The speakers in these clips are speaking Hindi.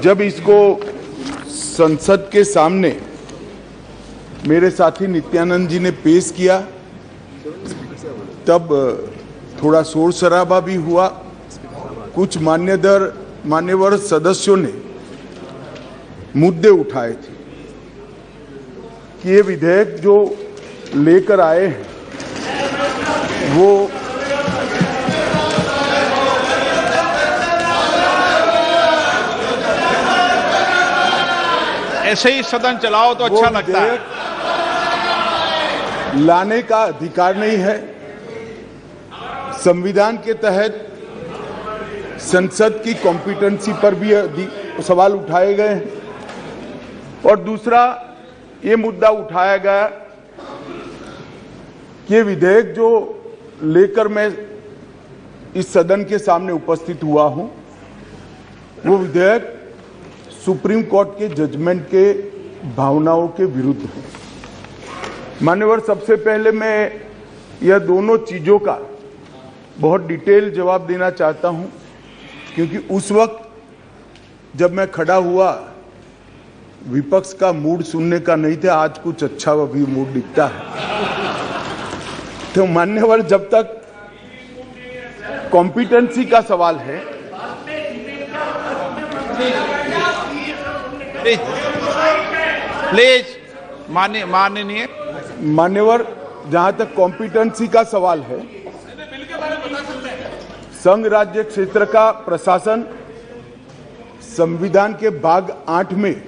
जब इसको संसद के सामने मेरे साथी नित्यानंद जी ने पेश किया तब थोड़ा शोर शराबा भी हुआ। कुछ मान्यवर सदस्यों ने मुद्दे उठाए थे कि ये विधेयक जो लेकर आए हैं वो ऐसे ही सदन चलाओ तो अच्छा लगता है। लाने का अधिकार नहीं है। संविधान के तहत संसद की कॉम्पिटेंसी पर भी सवाल उठाए गए हैं और दूसरा ये मुद्दा उठाया गया कि ये विधेयक जो लेकर मैं इस सदन के सामने उपस्थित हुआ हूं वो विधेयक सुप्रीम कोर्ट के जजमेंट के भावनाओं के विरुद्ध है। मान्यवर, सबसे पहले मैं यह दोनों चीजों का बहुत डिटेल जवाब देना चाहता हूं क्योंकि उस वक्त जब मैं खड़ा हुआ विपक्ष का मूड सुनने का नहीं था, आज कुछ अच्छा भी मूड दिखता है। तो मान्यवर, जब तक कॉम्पिटेंसी का सवाल है प्लीज माननीय मान्यवर, जहां तक कॉम्पिटेंसी का सवाल है, संघ राज्य क्षेत्र का प्रशासन संविधान के भाग 8 में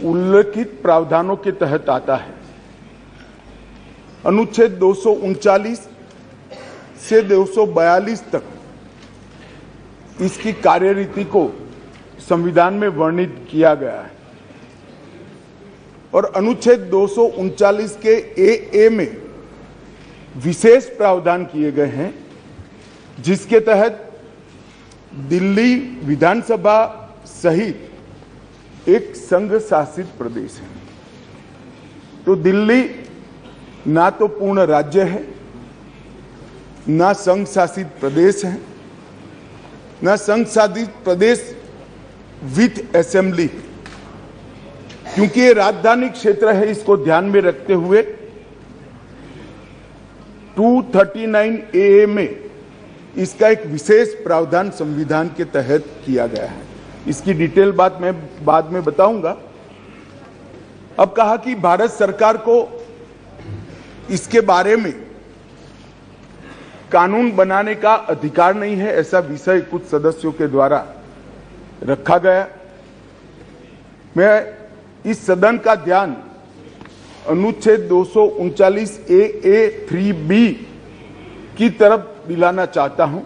उल्लिखित प्रावधानों के तहत आता है। अनुच्छेद 239 से 242 तक इसकी कार्यरीति को संविधान में वर्णित किया गया है और अनुच्छेद 239 के ए में विशेष प्रावधान किए गए हैं जिसके तहत दिल्ली विधानसभा सहित एक संघ शासित प्रदेश है। तो दिल्ली ना तो पूर्ण राज्य है, ना संघ शासित प्रदेश है, ना संघ शासित प्रदेश विथ असेंबली। क्योंकि ये राजधानी क्षेत्र है, इसको ध्यान में रखते हुए 239A में इसका एक विशेष प्रावधान संविधान के तहत किया गया है। इसकी डिटेल बात मैं बाद में बताऊंगा। अब कहा कि भारत सरकार को इसके बारे में कानून बनाने का अधिकार नहीं है, ऐसा विषय कुछ सदस्यों के द्वारा रखा गया। मैं इस सदन का ध्यान अनुच्छेद 239A3B की तरफ दिलाना चाहता हूं।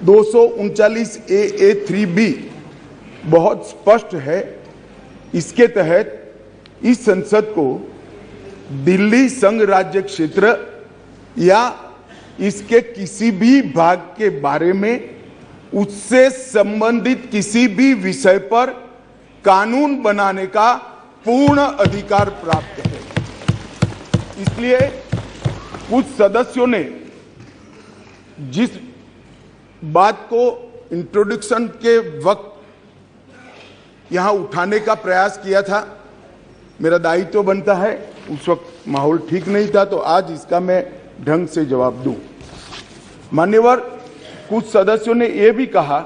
239A3B बहुत स्पष्ट है। इसके तहत इस संसद को दिल्ली संघ राज्य क्षेत्र या इसके किसी भी भाग के बारे में उससे संबंधित किसी भी विषय पर कानून बनाने का पूर्ण अधिकार प्राप्त है। इसलिए कुछ सदस्यों ने जिस बात को इंट्रोडक्शन के वक्त यहां उठाने का प्रयास किया था, मेरा दायित्व तो बनता है, उस वक्त माहौल ठीक नहीं था, तो आज इसका मैं ढंग से जवाब दूं। मान्यवर, कुछ सदस्यों ने यह भी कहा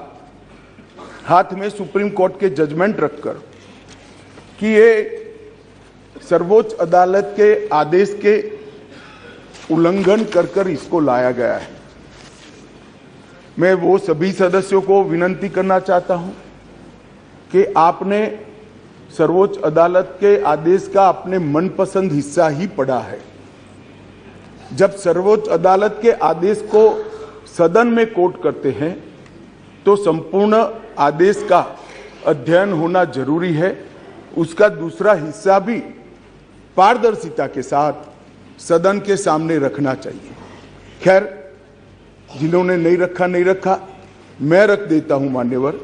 हाथ में सुप्रीम कोर्ट के जजमेंट रखकर कि ये सर्वोच्च अदालत के आदेश के उल्लंघन कर इसको लाया गया है। मैं वो सभी सदस्यों को विनती करना चाहता हूं कि आपने सर्वोच्च अदालत के आदेश का अपने मनपसंद हिस्सा ही पढ़ा है। जब सर्वोच्च अदालत के आदेश को सदन में कोट करते हैं तो संपूर्ण आदेश का अध्ययन होना जरूरी है। उसका दूसरा हिस्सा भी पारदर्शिता के साथ सदन के सामने रखना चाहिए। खैर, जिन्होंने नहीं रखा, मैं रख देता हूं। मान्यवर,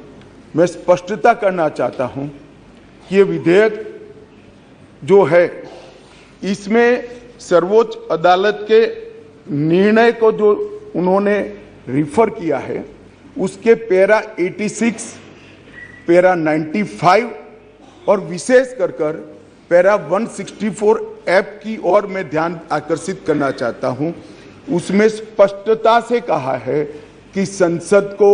मैं स्पष्टता करना चाहता हूं कि ये विधेयक जो है इसमें सर्वोच्च अदालत के निर्णय को जो उन्होंने रिफर किया है उसके पैरा 86, पैरा 95 और विशेष कर पैरा 164F की ओर मैं ध्यान आकर्षित करना चाहता हूं। उसमें स्पष्टता से कहा है कि संसद को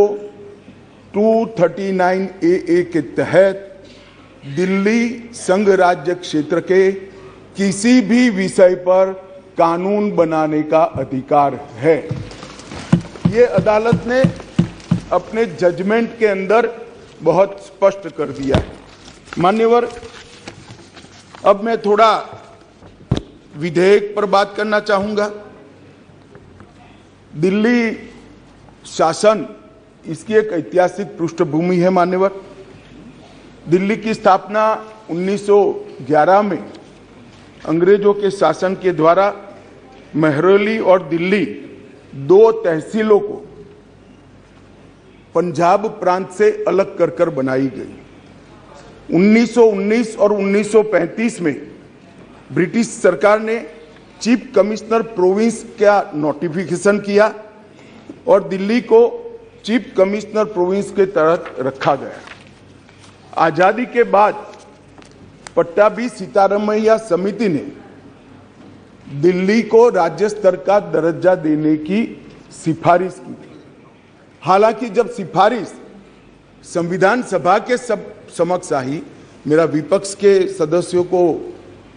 239AA के तहत दिल्ली संघ राज्य क्षेत्र के किसी भी विषय पर कानून बनाने का अधिकार है। ये अदालत ने अपने जजमेंट के अंदर बहुत स्पष्ट कर दिया है। मान्यवर, अब मैं थोड़ा विधेयक पर बात करना चाहूंगा। दिल्ली शासन, इसकी एक ऐतिहासिक पृष्ठभूमि है। मान्यवर, दिल्ली की स्थापना 1911 में अंग्रेजों के शासन के द्वारा महरौली और दिल्ली दो तहसीलों को पंजाब प्रांत से अलग कर बनाई गई। 1919 और 1935 में ब्रिटिश सरकार ने चीफ कमिश्नर प्रोविंस का नोटिफिकेशन किया और दिल्ली को चीफ कमिश्नर प्रोविंस के तहत रखा गया। आजादी के बाद पट्टाभी सीतारामैया समिति ने दिल्ली को राज्य स्तर का दर्जा देने की सिफारिश की थी। हालांकि जब सिफारिश संविधान सभा के समक्ष आई, मेरा विपक्ष के सदस्यों को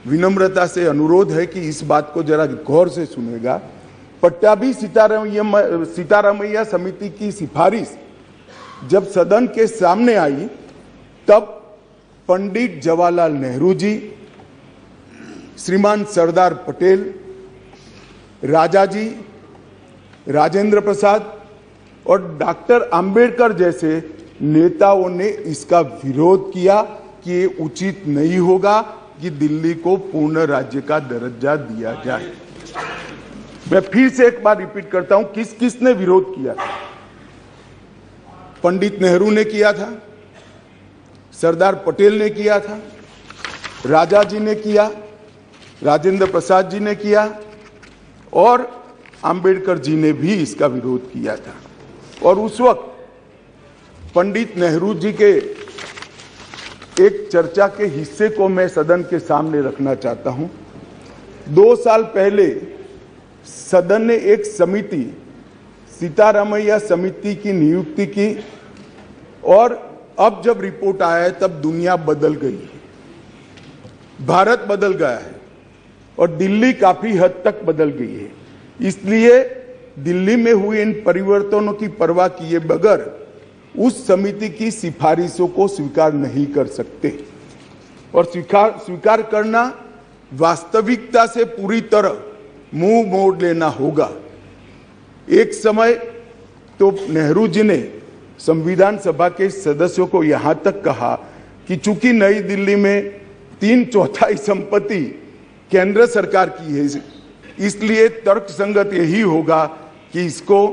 विनम्रता से अनुरोध है कि इस बात को जरा गौर से सुनेगा। पट्टाभी सीतारामैया समिति की सिफारिश जब सदन के सामने आई, तब पंडित जवाहरलाल नेहरू जी, श्रीमान सरदार पटेल, राजा जी, राजेंद्र प्रसाद और डॉक्टर अंबेडकर जैसे नेताओं ने इसका विरोध किया कि ये उचित नहीं होगा कि दिल्ली को पूर्ण राज्य का दर्जा दिया जाए। मैं फिर से एक बार रिपीट करता हूं, किस किस ने विरोध किया था। पंडित नेहरू ने किया था, सरदार पटेल ने किया था, राजा जी ने किया, राजेंद्र प्रसाद जी ने किया और अंबेडकर जी ने भी इसका विरोध किया था। और उस वक्त पंडित नेहरू जी के एक चर्चा के हिस्से को मैं सदन के सामने रखना चाहता हूं। 2 साल पहले सदन ने एक समिति, सीतारामैया समिति की नियुक्ति की और अब जब रिपोर्ट आया है तब दुनिया बदल गई है, भारत बदल गया है और दिल्ली काफी हद तक बदल गई है। इसलिए दिल्ली में हुए इन परिवर्तनों की परवाह किए बगैर उस समिति की सिफारिशों को स्वीकार नहीं कर सकते और स्वीकार करना वास्तविकता से पूरी तरह मुंह मोड़ लेना होगा। एक समय तो नेहरू जी ने संविधान सभा के सदस्यों को यहां तक कहा कि चूंकि नई दिल्ली में 3/4 संपत्ति केंद्र सरकार की है, इसलिए तर्कसंगत यही होगा कि इसको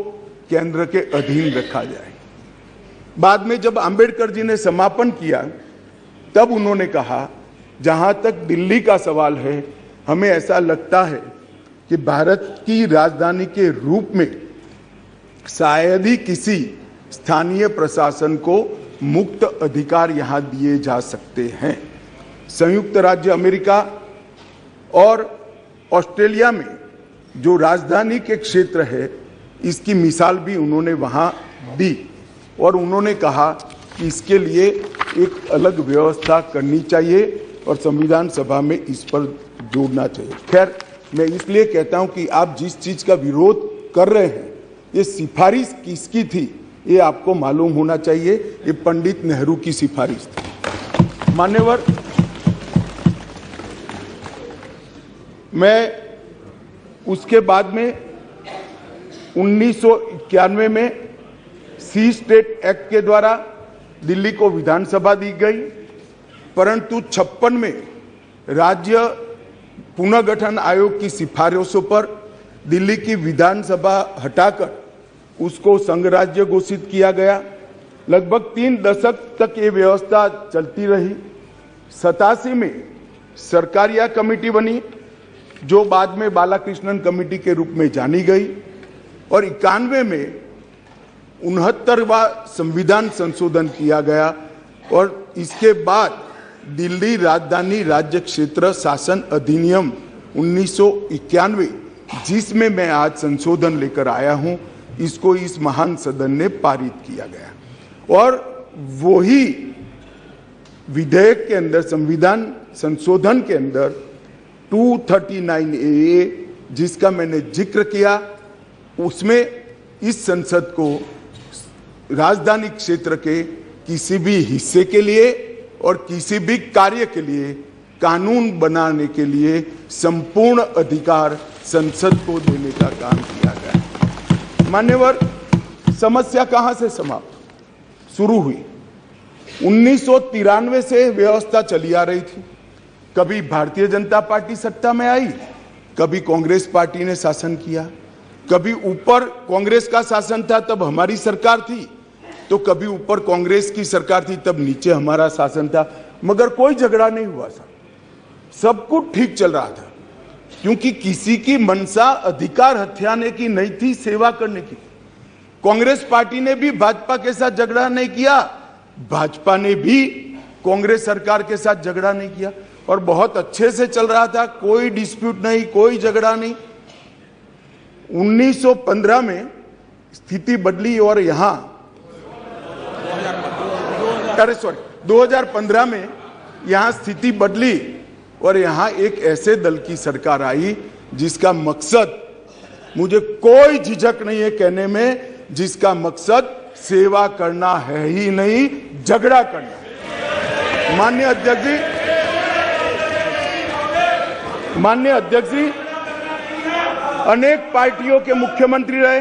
केंद्र के अधीन रखा जाए। बाद में जब अंबेडकर जी ने समापन किया, तब उन्होंने कहा, जहां तक दिल्ली का सवाल है, हमें ऐसा लगता है कि भारत की राजधानी के रूप में शायद ही किसी स्थानीय प्रशासन को मुक्त अधिकार यहां दिए जा सकते हैं। संयुक्त राज्य अमेरिका और ऑस्ट्रेलिया में जो राजधानी के क्षेत्र है, इसकी मिसाल भी उन्होंने वहां दी और उन्होंने कहा कि इसके लिए एक अलग व्यवस्था करनी चाहिए और संविधान सभा में इस पर जोड़ना चाहिए। खैर, मैं इसलिए कहता हूं कि आप जिस चीज का विरोध कर रहे हैं, ये सिफारिश किसकी थी ये आपको मालूम होना चाहिए। ये पंडित नेहरू की सिफारिश थी। मान्यवर, मैं उसके बाद में 1991 में सी स्टेट एक्ट के द्वारा दिल्ली को विधानसभा दी गई, परंतु 56 में राज्य पुनर्गठन आयोग की सिफारिशों पर दिल्ली की विधानसभा हटाकर उसको संघ राज्य घोषित किया गया। लगभग 3 दशक तक ये व्यवस्था चलती रही। 87 में सरकारिया कमेटी बनी, जो बाद में बालाकृष्णन कमेटी के रूप में जानी गई और 91 में 69वां संविधान संशोधन किया गया और इसके बाद दिल्ली राजधानी राज्य क्षेत्र शासन अधिनियम 1991, जिसमें मैं आज संशोधन लेकर आया हूं, इसको इस महान सदन ने पारित किया गया। और वही विधेयक के अंदर, संविधान संशोधन के अंदर 239A, जिसका मैंने जिक्र किया, उसमें इस संसद को राजधानी क्षेत्र के किसी भी हिस्से के लिए और किसी भी कार्य के लिए कानून बनाने के लिए संपूर्ण अधिकार संसद को देने का काम किया गया। मान्यवर, समस्या कहां से समाप्त शुरू हुई? 1993 से व्यवस्था चली आ रही थी। कभी भारतीय जनता पार्टी सत्ता में आई, कभी कांग्रेस पार्टी ने शासन किया, कभी ऊपर कांग्रेस का शासन था तब हमारी सरकार थी, तो कभी ऊपर कांग्रेस की सरकार थी तब नीचे हमारा शासन था, मगर कोई झगड़ा नहीं हुआ था, सब कुछ ठीक चल रहा था, क्योंकि किसी की मनसा अधिकार हथियाने की नहीं थी, सेवा करने की। कांग्रेस पार्टी ने भी भाजपा के साथ झगड़ा नहीं किया, भाजपा ने भी कांग्रेस सरकार के साथ झगड़ा नहीं किया, और बहुत अच्छे से चल रहा था, कोई डिस्प्यूट नहीं, कोई झगड़ा नहीं। 1915 में स्थिति बदली और यहां 2015 में यहां स्थिति बदली और यहां एक ऐसे दल की सरकार आई जिसका मकसद, मुझे कोई झिझक नहीं है कहने में, जिसका मकसद सेवा करना है ही नहीं, झगड़ा करना। माननीय अध्यक्ष जी अनेक पार्टियों के मुख्यमंत्री रहे,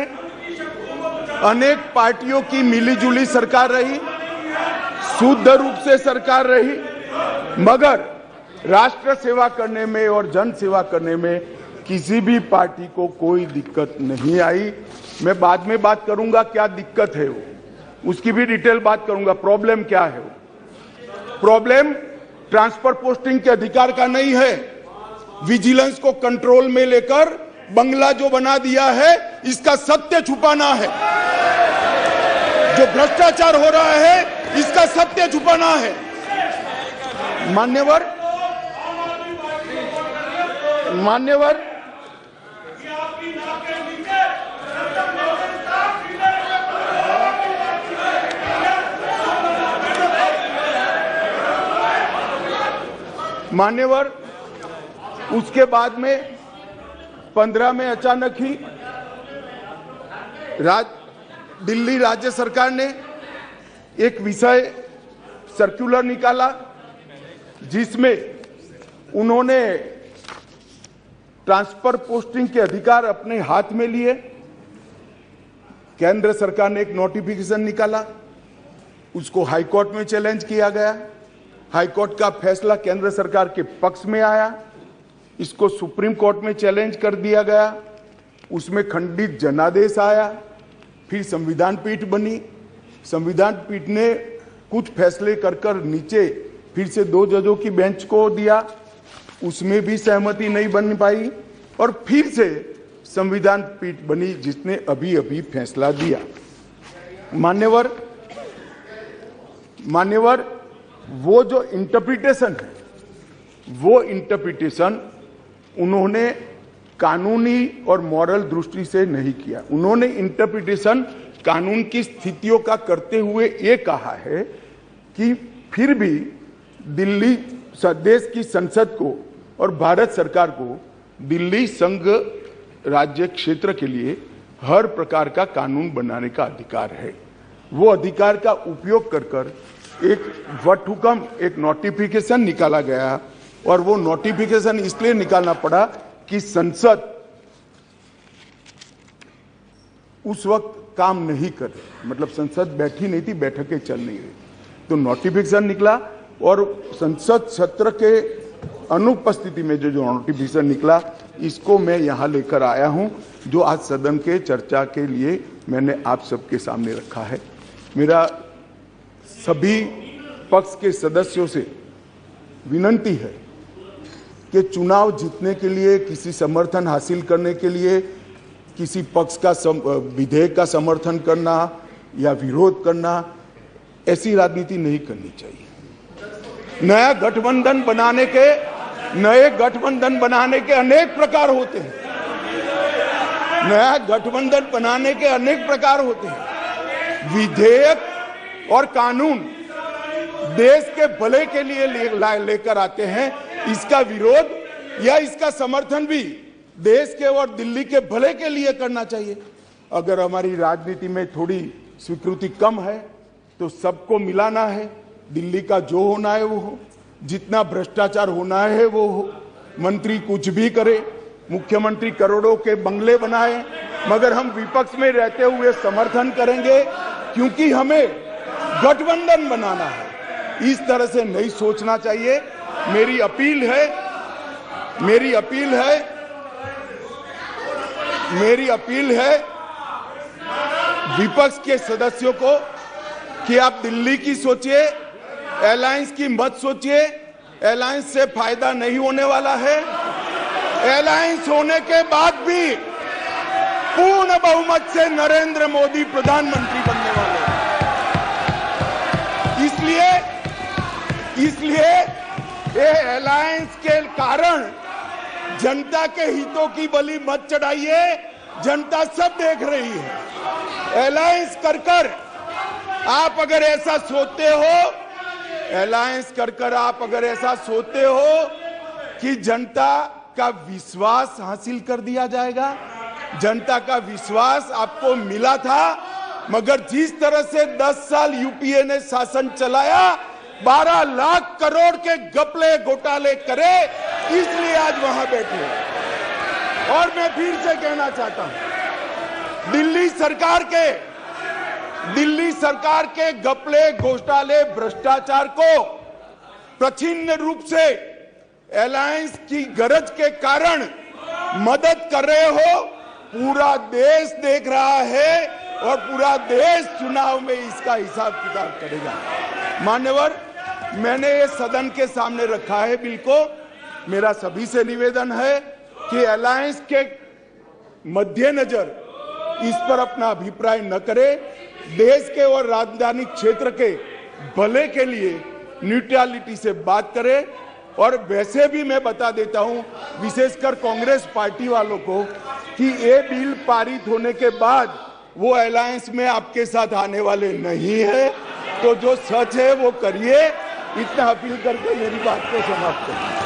अनेक पार्टियों की मिलीजुली सरकार रही, शुद्ध रूप से सरकार रही, मगर राष्ट्र सेवा करने में और जन सेवा करने में किसी भी पार्टी को कोई दिक्कत नहीं आई। मैं बाद में बात करूंगा क्या दिक्कत है, वो उसकी भी डिटेल बात करूंगा, प्रॉब्लम क्या है। प्रॉब्लम ट्रांसफर पोस्टिंग के अधिकार का नहीं है, विजिलेंस को कंट्रोल में लेकर बंगला जो बना दिया है, इसका सत्य छुपाना है। जो भ्रष्टाचार हो रहा है, इसका सत्य छुपाना है। मान्यवर मान्यवर उसके बाद में 15 में अचानक ही दिल्ली राज्य सरकार ने एक विषय सर्कुलर निकाला, जिसमें उन्होंने ट्रांसफर पोस्टिंग के अधिकार अपने हाथ में लिए। केंद्र सरकार ने एक नोटिफिकेशन निकाला, उसको हाईकोर्ट में चैलेंज किया गया। हाईकोर्ट का फैसला केंद्र सरकार के पक्ष में आया, इसको सुप्रीम कोर्ट में चैलेंज कर दिया गया, उसमें खंडित जनादेश आया, फिर संविधान पीठ बनी। संविधान पीठ ने कुछ फैसले कर नीचे फिर से 2 जजों की बेंच को दिया, उसमें भी सहमति नहीं बन पाई, और फिर से संविधान पीठ बनी जिसने अभी फैसला दिया। मान्यवर वो जो इंटरप्रिटेशन है, वो इंटरप्रिटेशन उन्होंने कानूनी और मॉरल दृष्टि से नहीं किया। उन्होंने इंटरप्रिटेशन कानून की स्थितियों का करते हुए ये कहा है कि फिर भी दिल्ली देश की संसद को और भारत सरकार को दिल्ली संघ राज्य क्षेत्र के लिए हर प्रकार का कानून बनाने का अधिकार है। वो अधिकार का उपयोग कर एक वटहुकम, एक नोटिफिकेशन निकाला गया, और वो नोटिफिकेशन इसलिए निकालना पड़ा कि संसद उस वक्त काम नहीं कर रही, मतलब संसद बैठी नहीं थी, बैठकें चल नहीं रही, तो नोटिफिकेशन निकला, और संसद सत्र के अनुपस्थिति में जो नोटिफिकेशन निकला, इसको मैं यहां लेकर आया हूं, जो आज सदन के चर्चा के लिए मैंने आप सबके सामने रखा है। मेरा सभी पक्ष के सदस्यों से विनती है कि चुनाव जीतने के लिए, किसी समर्थन हासिल करने के लिए किसी पक्ष का विधेयक का समर्थन करना, या विरोध करना, ऐसी राजनीति नहीं करनी चाहिए। नए गठबंधन बनाने के अनेक प्रकार होते हैं। नया गठबंधन बनाने के अनेक प्रकार होते हैं। विधेयक और कानून देश के भले के लिए लेकर आते हैं। इसका विरोध या इसका समर्थन भी देश के और दिल्ली के भले के लिए करना चाहिए। अगर हमारी राजनीति में थोड़ी स्वीकृति कम है तो सबको मिलाना है। दिल्ली का जो होना है वो हो, जितना भ्रष्टाचार होना है वो हो। मंत्री कुछ भी करे, मुख्यमंत्री करोड़ों के बंगले बनाए, मगर हम विपक्ष में रहते हुए समर्थन करेंगे, क्योंकि हमें गठबंधन बनाना है। इस तरह से नहीं सोचना चाहिए। मेरी अपील है विपक्ष के सदस्यों को कि आप दिल्ली की सोचिए, अलायंस की मत सोचिए। अलायंस से फायदा नहीं होने वाला है। अलायंस होने के बाद भी पूर्ण बहुमत से नरेंद्र मोदी प्रधानमंत्री बनने वाले हैं। इसलिए ये अलायंस के कारण जनता के हितों की बलि मत चढ़ाइए। जनता सब देख रही है। अलायंस कर आप अगर ऐसा सोचते हो कि जनता का विश्वास हासिल कर दिया जाएगा। जनता का विश्वास आपको मिला था, मगर जिस तरह से 10 साल यूपीए ने शासन चलाया, 12 लाख करोड़ के घपले घोटाले करे, इसलिए आज वहां बैठे। और मैं फिर से कहना चाहता हूं, दिल्ली सरकार के घपले घोटाले भ्रष्टाचार को प्रच्छिन्न रूप से अलायंस की गरज के कारण मदद कर रहे हो। पूरा देश देख रहा है और पूरा देश चुनाव में इसका हिसाब किताब करेगा। मान्यवर, मैंने ये सदन के सामने रखा है बिल को। मेरा सभी से निवेदन है कि अलायंस के मद्देनजर इस पर अपना अभिप्राय न करें। देश के और राजधानी क्षेत्र के भले के लिए न्यूट्रलिटी से बात करें। और वैसे भी मैं बता देता हूं, विशेषकर कांग्रेस पार्टी वालों को, कि ये बिल पारित होने के बाद वो अलायंस में आपके साथ आने वाले नहीं है। तो जो सच है वो करिए। इतना अपील करके मेरी बात को समाप्त करिए।